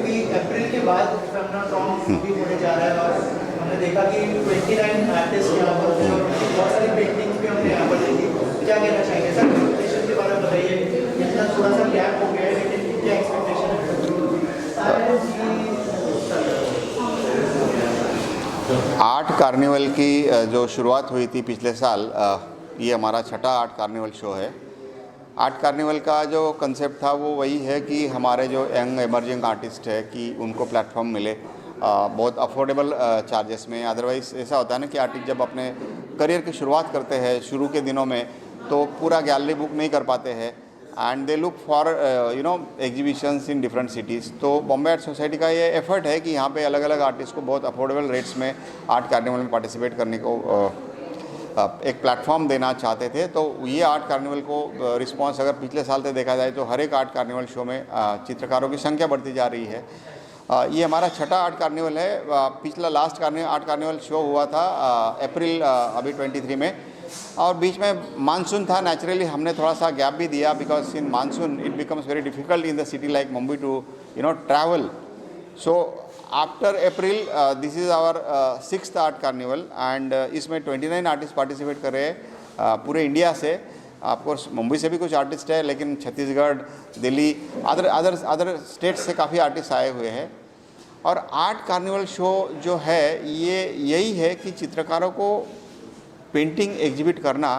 क्योंकि अप्रैल के बाद भी होने जा रहा है और हमने देखा कि 29 आर्टिस्ट यहाँ पर थे और उनकी बहुत सारी पेंटिंग्स भी हमने यहाँ पर देखी। क्या कहना चाहेंगे सर एक्सपेक्टेशन के बारे में बताइए? इतना थोड़ा सा गैप हो गया है लेकिन क्या एक्सपेक्टेशन है? आर्ट कार्निवल की जो शुरुआत हुई थी पिछले साल, ये हमारा छठा आर्ट कार्निवल शो है। आर्ट कार्निवल का जो कंसेप्ट था वो वही है कि हमारे जो यंग एमर्जिंग आर्टिस्ट है कि उनको प्लेटफॉर्म मिले बहुत अफोर्डेबल चार्जेस में। अदरवाइज़ ऐसा होता है ना कि आर्टिस्ट जब अपने करियर की शुरुआत करते हैं शुरू के दिनों में तो पूरा गैलरी बुक नहीं कर पाते हैं and they look for exhibitions in different cities. तो बॉम्बे आर्ट सोसाइटी का ये एफर्ट है कि यहाँ पे अलग अलग आर्टिस्ट को बहुत अफोर्डेबल रेट्स में आर्ट कार्निवल में पार्टिसिपेट करने को एक प्लेटफॉर्म देना चाहते थे। तो ये आर्ट कार्निवल को रिस्पांस अगर पिछले साल से देखा जाए तो हर एक आर्ट कार्निवल शो में चित्रकारों की संख्या बढ़ती जा रही है। ये हमारा छठा आर्ट कार्निवल है। पिछला लास्ट आर्ट कार्निवल शो हुआ था अप्रैल अभी 23 में, और बीच में मानसून था। नेचुरली हमने थोड़ा सा गैप भी दिया because in monsoon it becomes very difficult in the city like Mumbai to travel. So after April this is our 6th art carnival and इसमें 29 आर्टिस्ट पार्टिसिपेट कर रहे हैं पूरे इंडिया से। ऑफकोर्स मुंबई से भी कुछ आर्टिस्ट है लेकिन छत्तीसगढ़, दिल्ली, अदर स्टेट्स से काफ़ी आर्टिस्ट आए हुए हैं। और आर्ट कार्निवल शो जो है ये यही है कि चित्रकारों को पेंटिंग एग्जिबिट करना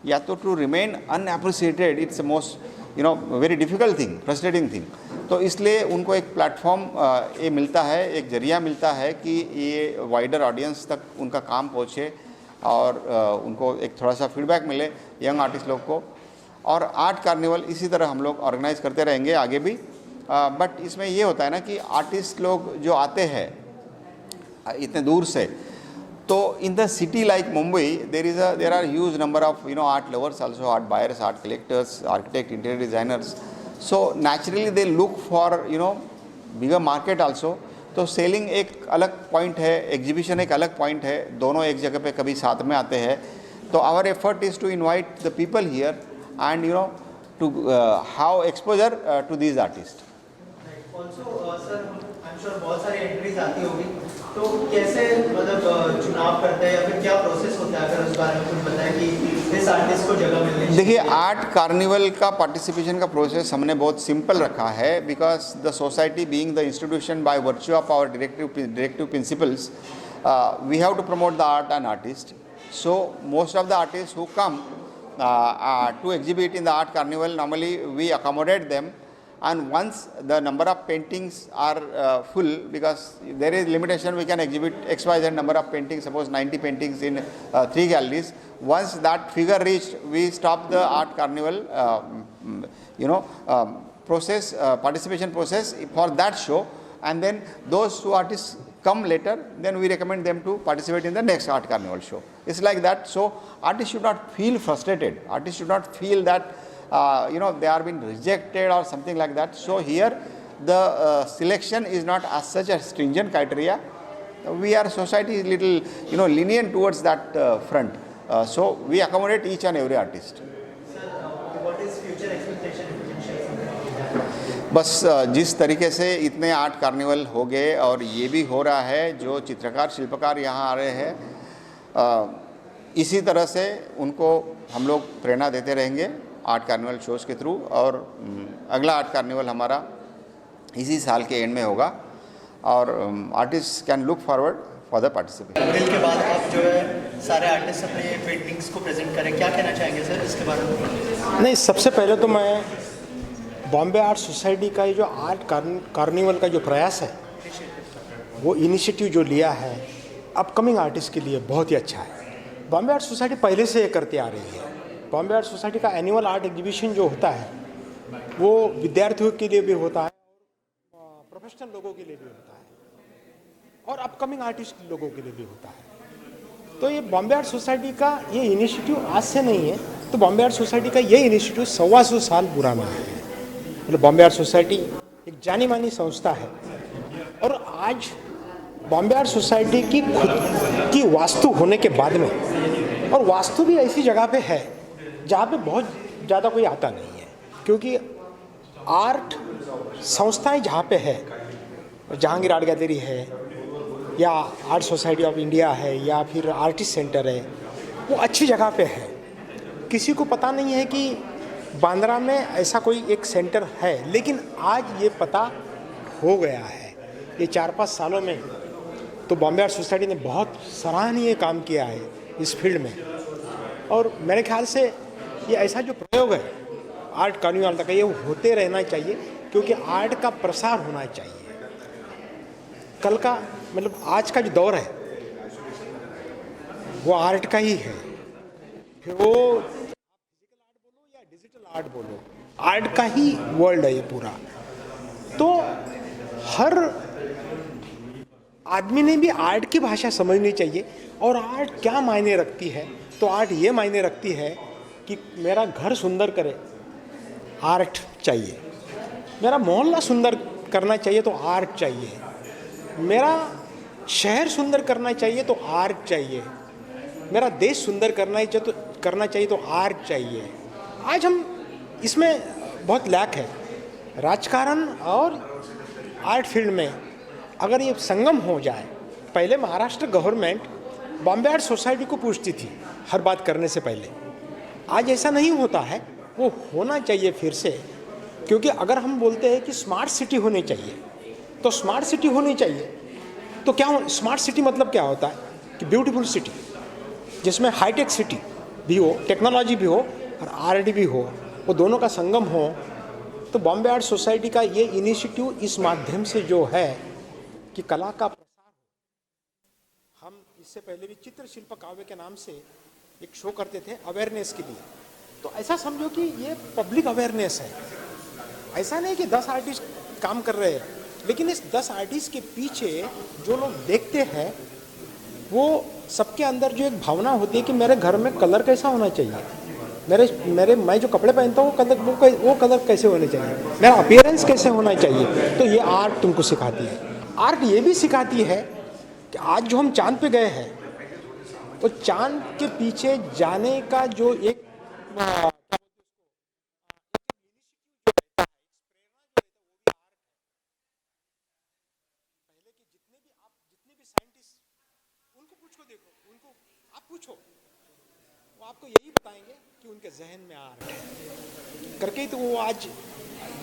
या तो to remain unappreciated, it's most very difficult thing, frustrating thing. तो इसलिए उनको एक प्लेटफॉर्म ये मिलता है, एक जरिया मिलता है कि ये वाइडर ऑडियंस तक उनका काम पहुँचे और उनको एक थोड़ा सा फीडबैक मिले यंग आर्टिस्ट लोग को। और आर्ट कार्निवल इसी तरह हम लोग ऑर्गेनाइज करते रहेंगे आगे भी। बट इसमें ये होता है ना कि आर्टिस्ट लोग जो आते हैं इतने दूर से, तो in the city like Mumbai there are huge number of art lovers also, art buyers, art collectors, architect, interior designers. So naturally they look for bigger market also. तो सेलिंग एक अलग पॉइंट है, एग्जीबिशन एक अलग पॉइंट है, दोनों एक जगह पे कभी साथ में आते हैं। तो our effort is to invite the people here and to how exposure to these artist. बहुत सारी एंट्रीज आती होगी, तो कैसे मतलब चुनाव करते हैं या फिर क्या प्रोसेस होता है? अगर उस बारे में कुछ बताएं कि इस आर्टिस्ट को जगह मिलनी चाहिए। देखिए, आर्ट कार्निवल का पार्टिसिपेशन का प्रोसेस हमने बहुत सिंपल रखा है because the society being the institution by virtue of our directive principles we have to promote the art and artist. So most of the artist who come to exhibit in the art carnival, normally we accommodate them, and once the number of paintings are full, because there is limitation, we can exhibit XYZ number of paintings, suppose 90 paintings in 3 galleries. Once that figure reached, we stop the art carnival process, participation process for that show, and then those two artists come later, then we recommend them to participate in the next art carnival show. It's like that. So artists should not feel frustrated. Artists should not feel that they are being rejected or something like that. So here the selection is not as such a stringent criteria. We are society is little lenient towards that front. So we accommodate each and every artist. Sir, what is future expectation? बस जिस तरीके से इतने art carnival हो गए और ये भी हो रहा है, जो चित्रकार शिल्पकार यहाँ आ रहे हैं, इसी तरह से उनको हम लोग प्रेरणा देते रहेंगे आर्ट कार्निवल शोज़ के थ्रू। और अगला आर्ट कार्निवल हमारा इसी साल के एंड में होगा और artist can look forward for the participation. अप्रैल के बाद आप जो है सारे आर्टिस्ट अपने पेंटिंग्स को प्रेजेंट करें, क्या कहना चाहेंगे सर इसके बारे में? नहीं, सबसे पहले तो मैं बॉम्बे आर्ट सोसाइटी का ये जो आर्ट कार्निवल का जो प्रयास है, वो इनिशिएटिव जो लिया है अपकमिंग आर्टिस्ट के लिए बहुत ही अच्छा है। बॉम्बे आर्ट सोसाइटी पहले से ये करती आ रही है। बॉम्बे आर्ट सोसाइटी का एनुअल आर्ट एग्जीबिशन जो होता है वो विद्यार्थियों के लिए भी होता है, प्रोफेशनल लोगों के लिए भी होता है और अपकमिंग आर्टिस्ट लोगों के लिए भी होता है। तो ये बॉम्बे आर्ट सोसाइटी का ये इनिशिएटिव आज से नहीं है, तो बॉम्बे आर्ट सोसाइटी का ये इनिशिएटिव 125 साल पुराना है। मतलब बॉम्बे आर्ट सोसाइटी एक जानी मानी संस्था है और आज बॉम्बे आर्ट सोसाइटी की खुद की वास्तु होने के बाद में, और वास्तु भी ऐसी जगह पे है जहाँ पे बहुत ज़्यादा कोई आता नहीं है, क्योंकि आर्ट संस्थाएं जहाँ पे है जहांगीर आर्ट गैलरी है या आर्ट सोसाइटी ऑफ इंडिया है या फिर आर्टिस्ट सेंटर है, वो अच्छी जगह पे है। किसी को पता नहीं है कि बांद्रा में ऐसा कोई एक सेंटर है, लेकिन आज ये पता हो गया है। ये 4-5 सालों में तो बॉम्बे आर्ट सोसाइटी ने बहुत सराहनीय काम किया है इस फील्ड में, और मेरे ख्याल से ये ऐसा जो प्रयोग है आर्ट कार्निवल तक, ये होते रहना चाहिए, क्योंकि आर्ट का प्रसार होना चाहिए। कल का मतलब आज का जो दौर है वो आर्ट का ही है, फिर वो फिजिकल आर्ट बोलो या डिजिटल आर्ट बोलो, आर्ट का ही वर्ल्ड है ये पूरा। तो हर आदमी ने भी आर्ट की भाषा समझनी चाहिए, और आर्ट क्या मायने रखती है। तो आर्ट ये मायने रखती है कि मेरा घर सुंदर करे, आर्ट चाहिए। मेरा मोहल्ला सुंदर करना चाहिए तो आर्ट चाहिए। मेरा शहर सुंदर करना चाहिए तो आर्ट चाहिए। मेरा देश सुंदर करना चाहिए तो आर्ट चाहिए। आज हम इसमें बहुत लैक है। राजकारण और आर्ट फील्ड में अगर ये संगम हो जाए, पहले Maharashtra government Bombay art society को पूछती थी हर बात करने से पहले, आज ऐसा नहीं होता है। वो होना चाहिए फिर से, क्योंकि अगर हम बोलते हैं कि स्मार्ट सिटी होनी चाहिए, तो स्मार्ट सिटी होनी चाहिए। तो क्या स्मार्ट सिटी मतलब क्या होता है कि ब्यूटीफुल सिटी, जिसमें हाईटेक सिटी भी हो, टेक्नोलॉजी भी हो और आर्ट भी हो, वो दोनों का संगम हो। तो बॉम्बे आर्ट सोसाइटी का ये इनिशिएटिव इस माध्यम से जो है कि कला का प्रसार, हम इससे पहले भी चित्र शिल्प काव्य के नाम से एक शो करते थे अवेयरनेस के लिए। तो ऐसा समझो कि ये पब्लिक अवेयरनेस है। ऐसा नहीं कि 10 आर्टिस्ट काम कर रहे हैं, लेकिन इस 10 आर्टिस्ट के पीछे जो लोग देखते हैं, वो सबके अंदर जो एक भावना होती है कि मेरे घर में कलर कैसा होना चाहिए, मैं जो कपड़े पहनता हूँ वो कलर कैसे होने चाहिए, मेरा अपीयरेंस कैसे होना चाहिए। तो ये आर्ट तुमको सिखाती है। आर्ट ये भी सिखाती है कि आज जो हम चांद पे गए हैं, तो चांद के पीछे जाने का जो एक पूछो, वो आपको यही बताएंगे कि उनके जहन में आर्ट है करके ही तो वो आज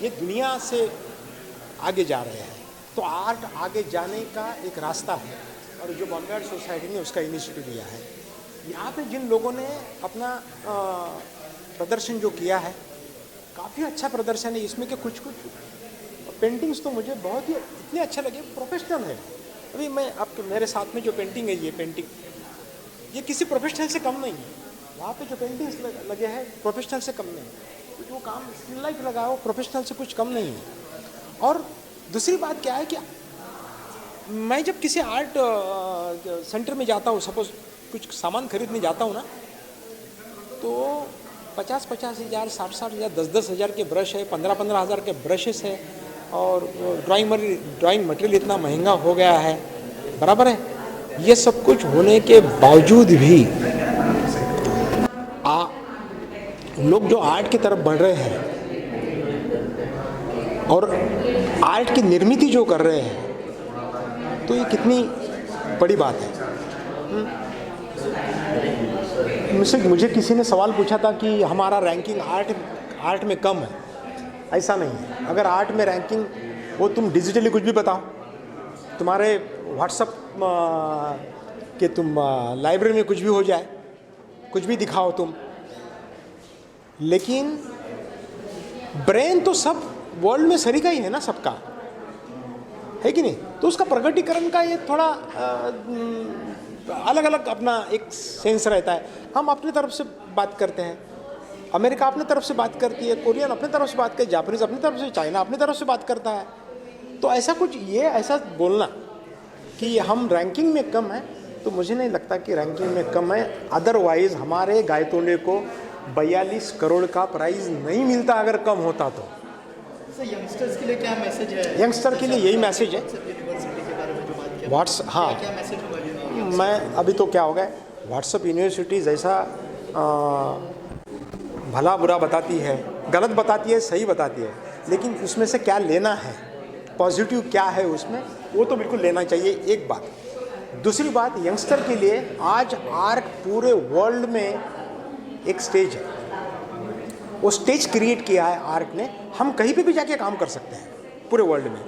ये दुनिया से आगे जा रहे हैं। तो आर्ट आगे जाने का एक रास्ता है, और जो बॉम्बे आर्ट सोसाइटी ने उसका इनिशिएटिव लिया है। यहाँ पे जिन लोगों ने अपना प्रदर्शन जो किया है, काफ़ी अच्छा प्रदर्शन है। इसमें के कुछ पेंटिंग्स तो मुझे बहुत ही इतने अच्छे लगे, प्रोफेशनल है। अभी मैं आपके मेरे साथ में जो पेंटिंग है, ये पेंटिंग ये किसी प्रोफेशनल से कम नहीं है। वहाँ पे जो पेंटिंग्स लगे हैं प्रोफेशनल से कम नहीं है। जो काम स्टिल लाइफ लगा है वो प्रोफेशनल से कुछ कम नहीं है। और दूसरी बात क्या है कि मैं जब किसी आर्ट सेंटर में जाता हूँ, सपोज कुछ सामान खरीदने जाता हूँ ना, तो 50-50 हज़ार, 60-60 हज़ार, 10-10 हज़ार के ब्रश है, 15-15 हज़ार के ब्रशेस है, और ड्राइंग मटेरियल इतना महंगा हो गया है, बराबर है। ये सब कुछ होने के बावजूद भी लोग जो आर्ट की तरफ बढ़ रहे हैं और आर्ट की निर्मित जो कर रहे हैं, तो ये कितनी बड़ी बात है। मुझे किसी ने सवाल पूछा था कि हमारा रैंकिंग आर्ट में कम है। ऐसा नहीं है। अगर आर्ट में रैंकिंग, वो तुम डिजिटली कुछ भी बताओ, तुम्हारे व्हाट्सएप के तुम लाइब्रेरी में कुछ भी हो जाए, कुछ भी दिखाओ तुम, लेकिन ब्रेन तो सब वर्ल्ड में सरीका ही है ना, सबका है कि नहीं। तो उसका प्रगटीकरण का ये थोड़ा अलग अलग अपना एक सेंस रहता है। हम अपनी तरफ से बात करते हैं, अमेरिका अपनी तरफ से बात करती है, कोरियन अपनी तरफ से बात करती है, जापानीज अपनी तरफ से, चाइना अपनी तरफ से बात करता है। तो ऐसा कुछ ये ऐसा बोलना कि हम रैंकिंग में कम है, तो मुझे नहीं लगता कि रैंकिंग में कम है। अदरवाइज़ हमारे गायतोंडे को 42 करोड़ का प्राइज़ नहीं मिलता अगर कम होता तो। यंगस्टर्स के लिए क्या मैसेज है? यंगस्टर के लिए यही मैसेज है। व्हाट्सएप, हाँ, क्या मैसेज होगा? मैं अभी तो क्या हो गया, व्हाट्सएप यूनिवर्सिटी जैसा भला बुरा बताती है, गलत बताती है, सही बताती है, लेकिन उसमें से क्या लेना है पॉजिटिव क्या है उसमें, वो तो बिल्कुल लेना चाहिए, एक बात। दूसरी बात, यंगस्टर के लिए आज आर्ट पूरे वर्ल्ड में एक स्टेज है, वो स्टेज क्रिएट किया है आर्ट ने। हम कहीं पे भी जाके काम कर सकते हैं पूरे वर्ल्ड में।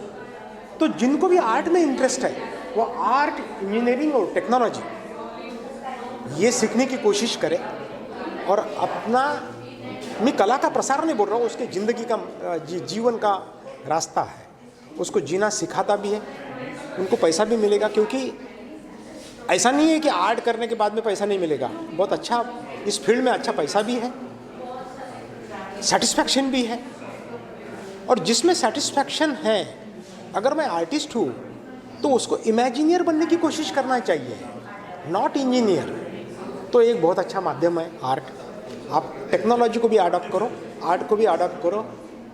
तो जिनको भी आर्ट में इंटरेस्ट है वो आर्ट, इंजीनियरिंग और टेक्नोलॉजी ये सीखने की कोशिश करें और अपना, मैं कला का प्रसार नहीं बोल रहा हूँ, उसके ज़िंदगी का जीवन का रास्ता है, उसको जीना सिखाता भी है, उनको पैसा भी मिलेगा। क्योंकि ऐसा नहीं है कि आर्ट करने के बाद में पैसा नहीं मिलेगा, बहुत अच्छा इस फील्ड में अच्छा पैसा भी है, सेटिस्फैक्शन भी है। और जिसमें सेटिस्फैक्शन है, अगर मैं आर्टिस्ट हूँ तो उसको इमेजिनियर बनने की कोशिश करना चाहिए, नॉट इंजीनियर। तो एक बहुत अच्छा माध्यम है आर्ट। आप टेक्नोलॉजी को भी अडॉप्ट करो, आर्ट को भी अडॉप्ट करो।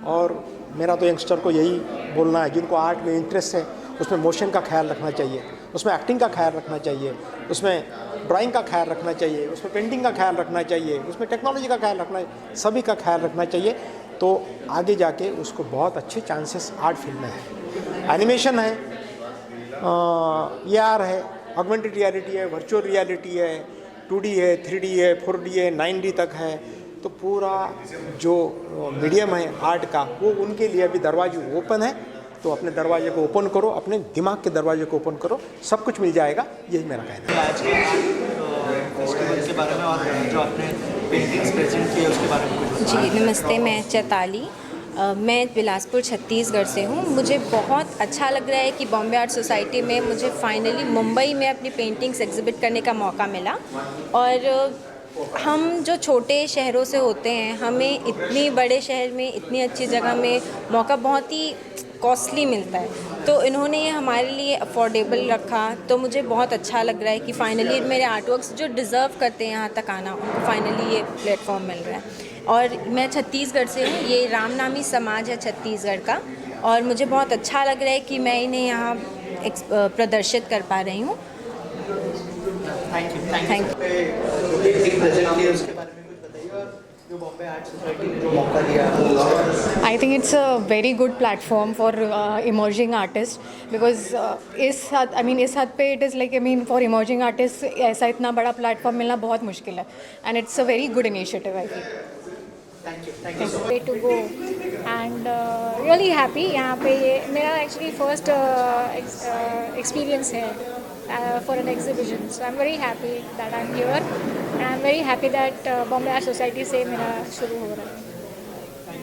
और मेरा तो यंगस्टर को यही बोलना है, जिनको आर्ट में इंटरेस्ट है उसमें मोशन का ख्याल रखना चाहिए, उसमें एक्टिंग का ख्याल रखना चाहिए, उसमें ड्राइंग का ख्याल रखना चाहिए, उसमें पेंटिंग का ख्याल रखना चाहिए, उसमें टेक्नोलॉजी का ख्याल रखना, सभी का ख्याल रखना चाहिए। तो आगे जाके उसको बहुत अच्छे चांसेस आर्ट फील्ड में है। एनिमेशन है, AR है, ऑगमेंटेड रियलिटी है, वर्चुअल रियलिटी है, 2D है, 3D है, 4D है, 9D तक है। तो पूरा जो मीडियम है आर्ट का, वो उनके लिए अभी दरवाजे ओपन है। तो अपने दरवाजे को ओपन करो, अपने दिमाग के दरवाजे को ओपन करो, सब कुछ मिल जाएगा, यही मेरा कहना है। आज के फेस्टिवल के बारे में और जो आपने पेंटिंग्स प्रेजेंट किए उसके बारे में कुछ बताएं। जी नमस्ते, मैं चैताली, मैं बिलासपुर छत्तीसगढ़ से हूँ। मुझे बहुत अच्छा लग रहा है कि बॉम्बे आर्ट सोसाइटी में मुझे फाइनली मुंबई में अपनी पेंटिंग्स एग्जिबिट करने का मौका मिला। और हम जो छोटे शहरों से होते हैं, हमें इतनी बड़े शहर में इतनी अच्छी जगह में मौका बहुत ही कॉस्टली मिलता है, तो इन्होंने ये हमारे लिए अफोर्डेबल रखा। तो मुझे बहुत अच्छा लग रहा है कि फाइनली मेरे आर्टवर्क्स जो डिज़र्व करते हैं यहाँ तक आना, उनको फाइनली ये प्लेटफॉर्म मिल रहा है। और मैं छत्तीसगढ़ से हूँ, ये रामनामी समाज है छत्तीसगढ़ का, और मुझे बहुत अच्छा लग रहा है कि मैं इन्हें यहाँ प्रदर्शित कर पा रही हूँ। Thank you. Thank you. Painting present किए उसके बारे में कुछ बताइए, और जो बॉम्बे आर्ट सोसाइटी ने जो मौका दिया है। I think it's a very good platform for emerging artists because इस हद पे it is like for emerging artists ऐसा इतना बड़ा platform मिलना बहुत मुश्किल है, and it's a very good initiative I feel. Thank you. way to go and really happy। यहाँ पे ये मेरा actually first experience है for an exhibition, so I'm very happy that I'm here and I'm very happy that Bombay Art Society से मेरा शुरू हो रहा है।